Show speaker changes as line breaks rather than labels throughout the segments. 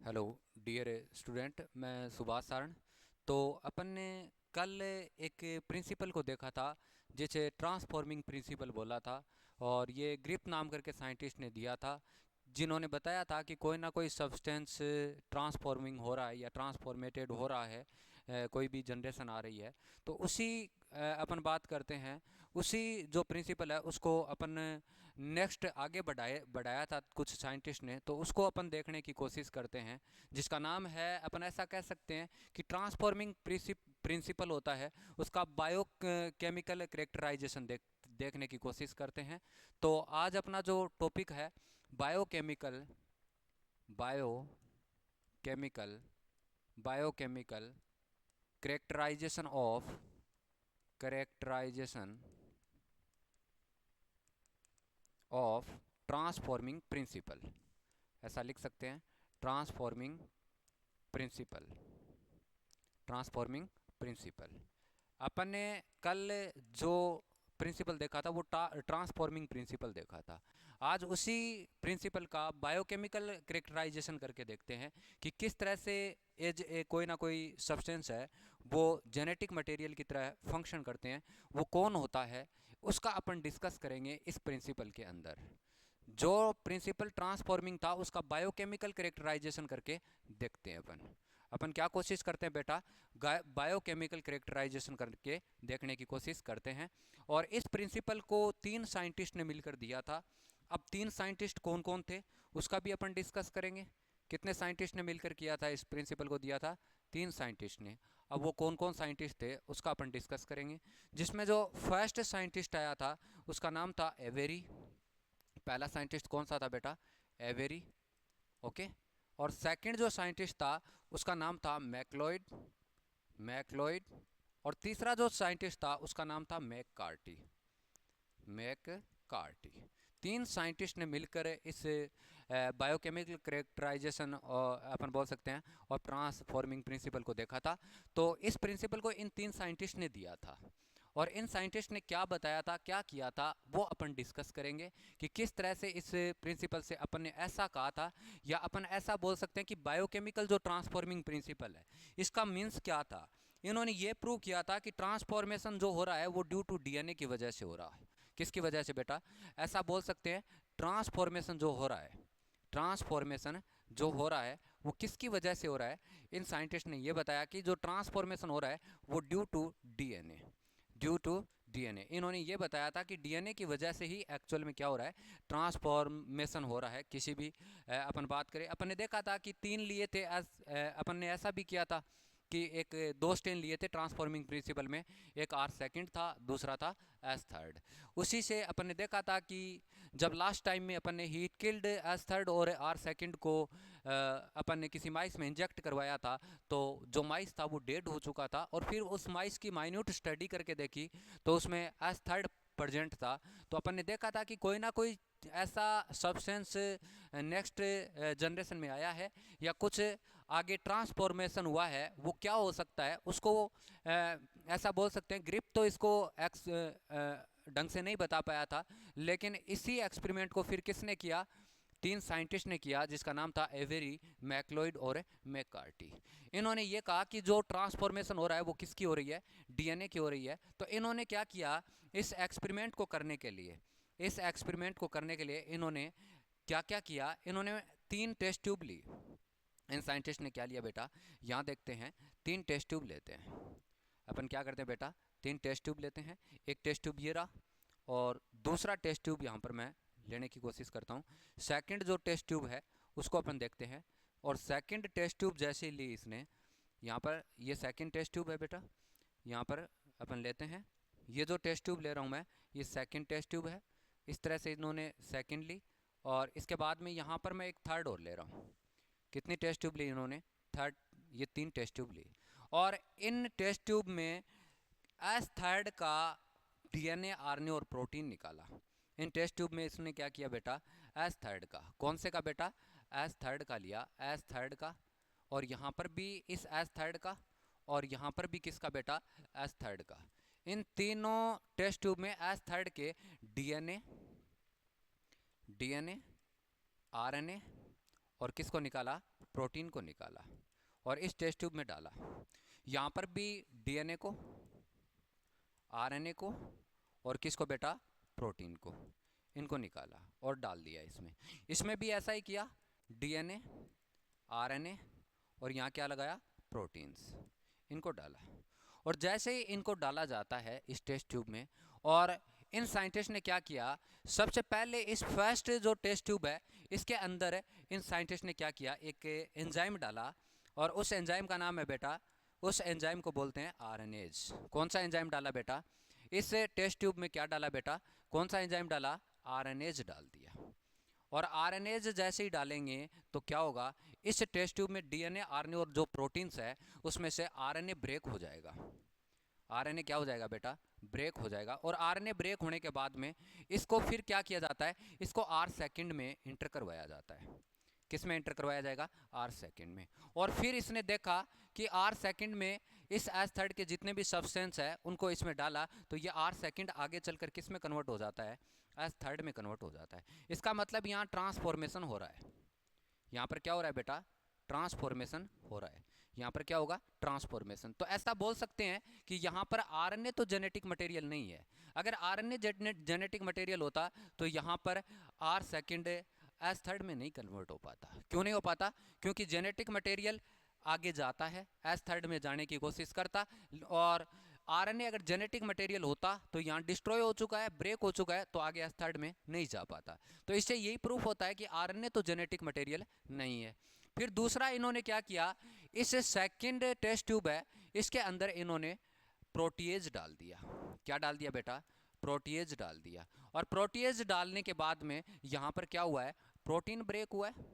Hello dear student, मैं सुभाष सारण। तो अपन ने कल एक प्रिंसिपल को देखा था जिसे ट्रांसफॉर्मिंग प्रिंसिपल बोला था। और ये ग्रिप नाम करके साइंटिस्ट ने दिया था, जिन्होंने बताया था कि कोई ना कोई सब्सटेंस ट्रांसफॉर्मिंग हो रहा है या ट्रांसफॉर्मेटेड हो रहा है। कोई भी जनरेशन आ रही है तो उसी अपन बात करते हैं। उसी जो प्रिंसिपल है उसको अपन नेक्स्ट आगे बढ़ाया था कुछ साइंटिस्ट ने, तो उसको अपन देखने की कोशिश करते हैं, जिसका नाम है, अपन ऐसा कह सकते हैं कि ट्रांसफॉर्मिंग प्रिंसिपल होता है उसका बायो केमिकल करेक्टराइजेशन देखने की कोशिश करते हैं। तो आज अपना जो टॉपिक है biochemical biochemical biochemical characterisation characterisation of transforming principle, ऐसा लिख सकते हैं। ट्रांसफॉर्मिंग प्रिंसिपल ट्रांसफॉर्मिंग प्रिंसिपल अपन ने कल जो प्रिंसिपल देखा था वो ट्रांसफॉर्मिंग प्रिंसिपल देखा था। आज उसी प्रिंसिपल का बायोकेमिकल करेक्टराइजेशन करके देखते हैं कि किस तरह से एज ए कोई ना कोई सब्सटेंस है वो जेनेटिक मटेरियल की तरह फंक्शन करते हैं। वो कौन होता है उसका अपन डिस्कस करेंगे इस प्रिंसिपल के अंदर। जो प्रिंसिपल ट्रांसफॉर्मिंग था उसका बायोकेमिकल करेक्टराइजेशन करके देखते हैं अपन। अपन क्या कोशिश करते हैं बेटा, बायोकेमिकल करेक्टराइजेशन करके देखने की कोशिश करते हैं। और इस प्रिंसिपल को 3 साइंटिस्ट ने मिलकर दिया था। अब 3 साइंटिस्ट कौन कौन थे उसका भी अपन डिस्कस करेंगे। कितने साइंटिस्ट ने मिलकर किया था, इस प्रिंसिपल को दिया था? 3 साइंटिस्ट ने। अब वो कौन कौन साइंटिस्ट थे उसका अपन डिस्कस करेंगे। जिसमें जो फर्स्ट साइंटिस्ट आया था उसका नाम था एवेरी। पहला साइंटिस्ट कौन सा था बेटा? एवेरी। ओके। और सेकंड जो साइंटिस्ट था उसका नाम था मैक्लॉयड मैक्लॉयड और तीसरा जो साइंटिस्ट था उसका नाम था मैककार्टी। 3 साइंटिस्ट ने मिलकर इस बायोकेमिकल करेक्टराइजेशन अपन बोल सकते हैं और ट्रांसफॉर्मिंग प्रिंसिपल को देखा था। तो इस प्रिंसिपल को इन 3 साइंटिस्ट ने दिया था और इन साइंटिस्ट ने क्या बताया था, क्या किया था, वो अपन डिस्कस करेंगे कि किस तरह से इस प्रिंसिपल से अपन ने ऐसा कहा था, या अपन ऐसा बोल सकते हैं कि बायोकेमिकल जो ट्रांसफॉर्मिंग प्रिंसिपल है इसका मीन्स क्या था। इन्होंने ये प्रूव किया था कि ट्रांसफॉर्मेशन जो हो रहा है वो ड्यू टू डीएनए की वजह से हो रहा है। किसकी वजह से बेटा? ऐसा बोल सकते हैं, ट्रांसफॉर्मेशन जो हो रहा है ट्रांसफॉर्मेशन जो हो रहा है वो किसकी वजह से हो रहा है। इन साइंटिस्ट ने ये बताया कि जो ट्रांसफॉर्मेशन हो रहा है वो ड्यू टू डीएनए। इन्होंने ये बताया था कि डीएनए की वजह से ही एक्चुअल में क्या हो रहा है, ट्रांसफॉर्मेशन हो रहा है। किसी भी अपन बात करें, अपन ने देखा था कि 3 लिए थे, अपन ने ऐसा भी किया था कि एक 2 स्टेन लिए थे ट्रांसफॉर्मिंग प्रिंसिपल में। एक आर सेकंड था, दूसरा था एस थर्ड। उसी से अपन ने देखा था कि जब लास्ट टाइम में अपन ने हीट किल्ड एस थर्ड और आर सेकंड को अपन ने किसी माइस में इंजेक्ट करवाया था, तो जो माइस था वो डेड हो चुका था। और फिर उस माइस की माइन्यूट स्टडी करके देखी तो उसमें एस थर्ड प्रेजेंट था। तो अपन ने देखा था कि कोई ना कोई ऐसा सब्सटेंस नेक्स्ट जनरेशन में आया है या कुछ आगे ट्रांसफॉर्मेशन हुआ है। वो क्या हो सकता है उसको ऐसा बोल सकते हैं। ग्रिप तो इसको ढंग से नहीं बता पाया था, लेकिन इसी एक्सपेरिमेंट को फिर किसने किया? 3 साइंटिस्ट ने किया, जिसका नाम था एवेरी, मैक्लॉयड और मैककार्टी। इन्होंने ये कहा कि जो ट्रांसफॉर्मेशन हो रहा है वो किसकी हो रही है? डीएनए की हो रही है। तो इन्होंने क्या किया, इस एक्सपेरिमेंट को करने के लिए इन्होंने क्या क्या किया, इन्होंने 3 टेस्ट ट्यूब ली। इन साइंटिस्ट ने क्या लिया बेटा, यहाँ देखते हैं। 3 टेस्ट ट्यूब लेते हैं। अपन क्या करते हैं बेटा, 3 टेस्ट ट्यूब लेते हैं। एक टेस्ट ट्यूब ये रहा और दूसरा टेस्ट ट्यूब यहाँ पर मैं लेने की कोशिश करता हूँ। सेकंड जो टेस्ट ट्यूब है उसको अपन देखते हैं। और सेकंड टेस्ट ट्यूब जैसे ही ली इसने, यहाँ पर ये सेकंड टेस्ट ट्यूब है बेटा, यहाँ पर अपन लेते हैं। ये जो टेस्ट ट्यूब ले रहा हूँ मैं, ये सेकंड टेस्ट ट्यूब है। इस तरह से इन्होंने सेकंड ली और इसके बाद में यहाँ पर मैं एक थर्ड और ले रहा हूँ। कितनी टेस्ट ट्यूब ली इन्होंने? थर्ड। ये 3 टेस्ट ट्यूब ली और इन टेस्ट ट्यूब में एस थर्ड का डीएनए, आरएनए और प्रोटीन निकाला। इन टेस्ट ट्यूब में इसने क्या किया बेटा, एस थर्ड का, कौन से का बेटा, एस थर्ड का लिया, एस थर्ड का। और यहाँ पर भी इस एस थर्ड का और यहाँ पर भी किसका बेटा, एस थर्ड का। इन तीनों टेस्ट ट्यूब में एस थर्ड के डीएनए डीएनए आरएनए और किसको निकाला, प्रोटीन को निकाला और इस टेस्ट ट्यूब में डाला। यहाँ पर भी डीएनए को, आरएनए को और किसको बेटा, प्रोटीन को, इनको निकाला और डाल दिया इसमें। इसमें भी ऐसा ही किया, डीएनए, आरएनए और यहाँ क्या लगाया, प्रोटीन्स, इनको डाला। और जैसे ही इनको डाला जाता है इस टेस्ट ट्यूब में, और इन साइंटिस्ट ने क्या किया, सबसे पहले इस फर्स्ट जो टेस्ट ट्यूब है इसके अंदर इन साइंटिस्ट ने क्या किया, एक एंजाइम डाला और उस एंजाइम का नाम है बेटा, उस एंजाइम को बोलते हैं आरएनएज। कौन सा एंजाइम डाला बेटा, इस टेस्ट ट्यूब में क्या डाला बेटा, कौन सा एंजाइम डाला, आरएनएज डाल दिया। और आरएनएज जैसे ही डालेंगे तो क्या होगा, इस टेस्ट ट्यूब में डीएनए, आरएनए और जो प्रोटीन्स है उसमें से आरएनए ब्रेक हो जाएगा। आरएनए क्या हो जाएगा बेटा, ब्रेक हो जाएगा। और आरएनए ब्रेक होने के बाद में इसको फिर क्या किया जाता है, इसको आर सेकंड में इंटर करवाया जाता है। किस में इंटर करवाया जाएगा, आर सेकंड में। और फिर इसने देखा कि आर सेकंड में इस एस थर्ड के जितने भी सब्सटेंस है उनको इसमें डाला तो ये आर सेकंड आगे चलकर किस में कन्वर्ट हो जाता है, एस थर्ड में कन्वर्ट हो जाता है। इसका मतलब यहाँ ट्रांसफॉर्मेशन हो रहा है। यहाँ पर क्या हो रहा है बेटा, ट्रांसफॉर्मेशन हो रहा है। यहाँ पर क्या होगा, ट्रांसफॉर्मेशन। तो ऐसा बोल सकते हैं कि यहाँ पर आरएनए तो जेनेटिक मटेरियल नहीं है। अगर आरएनए जेनेटिक मटेरियल होता तो यहाँ पर आर सेकंड एस थर्ड में नहीं कन्वर्ट हो पाता। क्यों नहीं हो पाता, क्योंकि जेनेटिक मटेरियल आगे जाता है, एस थर्ड में जाने की कोशिश करता, और आरएनए अगर जेनेटिक मटेरियल होता तो यहाँ डिस्ट्रॉय हो चुका है, ब्रेक हो चुका है, तो आगे एस थर्ड में नहीं जा पाता। तो इससे यही प्रूफ होता है कि आरएनए तो जेनेटिक मटेरियल नहीं है। फिर दूसरा इन्होंने क्या किया, इस सेकंड टेस्ट ट्यूब है इसके अंदर इन्होंने प्रोटीएज डाल दिया। क्या डाल दिया बेटा, प्रोटीएज डाल दिया। और प्रोटीएज डालने के बाद में यहाँ पर क्या हुआ है, प्रोटीन ब्रेक हुआ है।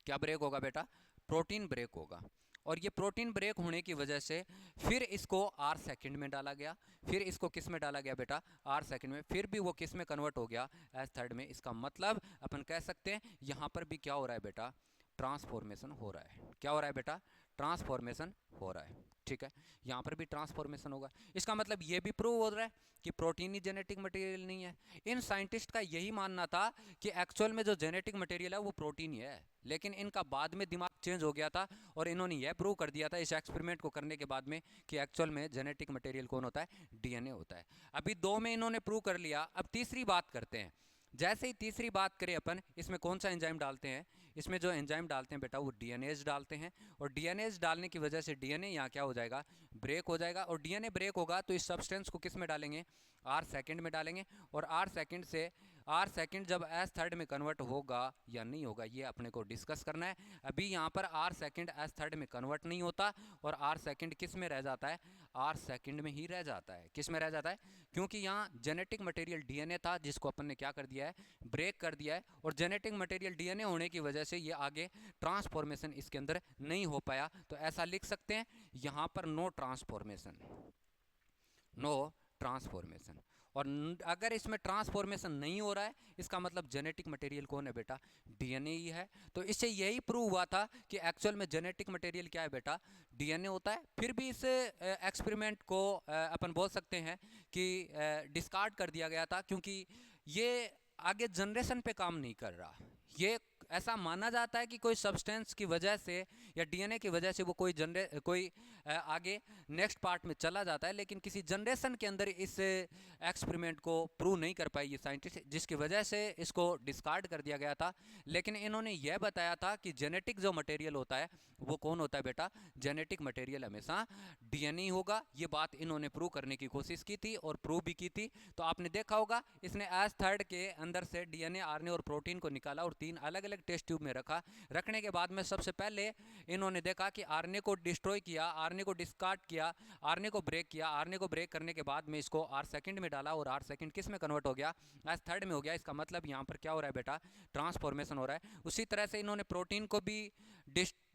क्या ब्रेक होगा बेटा, प्रोटीन ब्रेक होगा। और ये प्रोटीन ब्रेक होने की वजह से फिर इसको आर सेकंड में डाला गया, फिर इसको किस में डाला गया बेटा, आर सेकंड में, फिर भी वो किस में कन्वर्ट हो गया, एस थर्ड में। इसका मतलब अपन कह सकते हैं यहाँ पर भी क्या हो रहा है बेटा, ट्रांसफॉर्मेशन हो रहा है। क्या हो रहा है बेटा, ट्रांसफॉर्मेशन हो रहा है। ठीक है, यहाँ पर भी ट्रांसफॉर्मेशन होगा। इसका मतलब ये भी प्रूव हो रहा है कि प्रोटीन ही जेनेटिक मटेरियल नहीं है। इन साइंटिस्ट का यही मानना था कि एक्चुअल में जो जेनेटिक मटेरियल है वो प्रोटीन ही है, लेकिन इनका बाद में दिमाग चेंज हो गया था और इन्होंने यह प्रूव कर दिया था इस एक्सपेरिमेंट को करने के बाद में कि एक्चुअल में जेनेटिक मटेरियल कौन होता है, डीएनए होता है। अभी दो में इन्होंने प्रूव कर लिया, अब तीसरी बात करते हैं। जैसे ही तीसरी बात करें अपन, इसमें कौन सा एंजाइम डालते हैं, इसमें जो एंजाइम डालते हैं बेटा वो डीएनएज डालते हैं। और डीएनएज डालने की वजह से डीएनए यहाँ क्या हो जाएगा, ब्रेक हो जाएगा। और डीएनए ब्रेक होगा तो इस सब्सटेंस को किस में डालेंगे, आर सेकंड में डालेंगे। और आर सेकंड से आर सेकंड जब एस थर्ड में कन्वर्ट होगा या नहीं होगा ये अपने को डिस्कस करना है। अभी यहाँ पर आर सेकंड एस थर्ड में कन्वर्ट नहीं होता और आर सेकंड किस में रह जाता है, आर सेकंड में ही रह जाता है। किस में रह जाता है, क्योंकि यहाँ जेनेटिक मटेरियल डीएनए था जिसको अपन ने क्या कर दिया है, ब्रेक कर दिया है। और जेनेटिक मटेरियल डीएनए होने की वजह से ये आगे ट्रांसफॉर्मेशन इसके अंदर नहीं हो पाया। तो ऐसा लिख सकते हैं यहाँ पर नो ट्रांसफॉर्मेशन, नो ट्रांसफॉर्मेशन। और अगर इसमें ट्रांसफॉर्मेशन नहीं हो रहा है इसका मतलब जेनेटिक मटेरियल कौन है बेटा, डीएनए ही है। तो इससे यही प्रूव हुआ था कि एक्चुअल में जेनेटिक मटेरियल क्या है बेटा, डीएनए होता है। फिर भी इस एक्सपेरिमेंट को अपन बोल सकते हैं कि डिस्कार्ड कर दिया गया था, क्योंकि ये आगे जनरेशन पे काम नहीं कर रहा। ये ऐसा माना जाता है कि कोई सब्सटेंस की वजह से या डीएनए की वजह से वो कोई आगे नेक्स्ट पार्ट में चला जाता है, लेकिन किसी जनरेशन के अंदर इस एक्सपेरिमेंट को प्रूव नहीं कर पाई ये साइंटिस्ट, जिसकी वजह से इसको डिस्कार्ड कर दिया गया था। लेकिन इन्होंने यह बताया था कि जेनेटिक जो मटेरियल होता है वो कौन होता है बेटा, जेनेटिक मटेरियल हमेशा डीएनए होगा। ये बात इन्होंने प्रूव करने की कोशिश की थी और प्रूव भी की थी। तो आपने देखा होगा इसने एस थर्ड के अंदर से डीएनए, आरएनए और प्रोटीन को निकाला और 3 अलग अलग टेस्ट ट्यूब में रखा। रखने के बाद में सबसे पहले इन्होंने देखा कि आरएनए को डिस्ट्रॉय किया, आरएनए को डिस्कार्ड किया, आरएनए को ब्रेक किया। आरएनए को ब्रेक करने के बाद में इसको आर सेकंड में डाला और आर सेकंड किस में कन्वर्ट हो गया, एस थर्ड में हो गया। इसका मतलब यहाँ पर क्या हो रहा है बेटा, ट्रांसफॉर्मेशन हो रहा है। उसी तरह से इन्होंने प्रोटीन को भी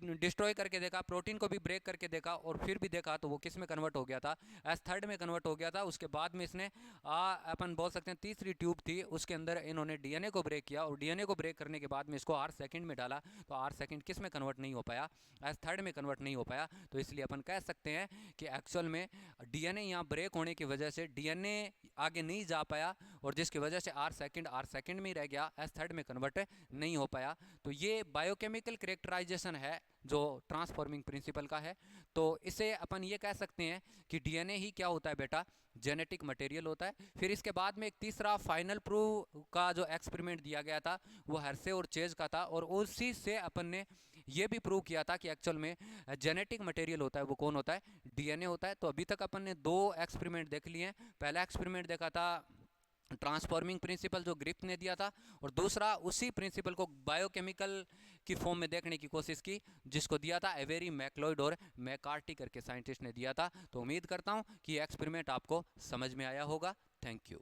डिस्ट्रॉय करके देखा, प्रोटीन को भी ब्रेक करके देखा और फिर भी देखा तो वो किस में कन्वर्ट हो गया था, एस थर्ड में कन्वर्ट हो गया था। उसके बाद में इसने अपन बोल सकते हैं तीसरी ट्यूब थी उसके अंदर इन्होंने डीएनए को ब्रेक किया और डीएनए को ब्रेक करने के बाद में इसको आर सेकंड में डाला तो आर सेकंड किस में कन्वर्ट नहीं हो पाया, एस थर्ड में कन्वर्ट नहीं हो पाया। तो इसलिए अपन कह सकते हैं कि एक्चुअल में डीएनए यहाँ ब्रेक होने की वजह से डीएनए आगे नहीं जा पाया और जिसकी वजह से आर सेकंड में ही रह गया, एस थर्ड में कन्वर्ट नहीं हो पाया। तो ये बायोकेमिकल कैरेक्टराइजेशन क्वेश्चन है जो ट्रांसफॉर्मिंग प्रिंसिपल का है। तो इसे अपन ये कह सकते हैं कि डीएनए ही क्या होता है बेटा, जेनेटिक मटेरियल होता है। फिर इसके बाद में एक तीसरा फाइनल प्रूव का जो एक्सपेरिमेंट दिया गया था वो हर्से और चेज का था, और उसी से अपन ने ये भी प्रूव किया था कि एक्चुअल में जेनेटिक मटेरियल होता है वो कौन होता है, डीएनए होता है। तो अभी तक अपन ने दो एक्सपेरिमेंट देख लिए हैं। पहला एक्सपेरिमेंट देखा था ट्रांसफॉर्मिंग प्रिंसिपल जो ग्रिफ्थ ने दिया था, और दूसरा उसी प्रिंसिपल को बायोकेमिकल की फॉर्म में देखने की कोशिश की जिसको दिया था एवेरी मैक्लॉयड और मैकार्टी करके साइंटिस्ट ने दिया था। तो उम्मीद करता हूँ कि एक्सपेरिमेंट आपको समझ में आया होगा। Thank you.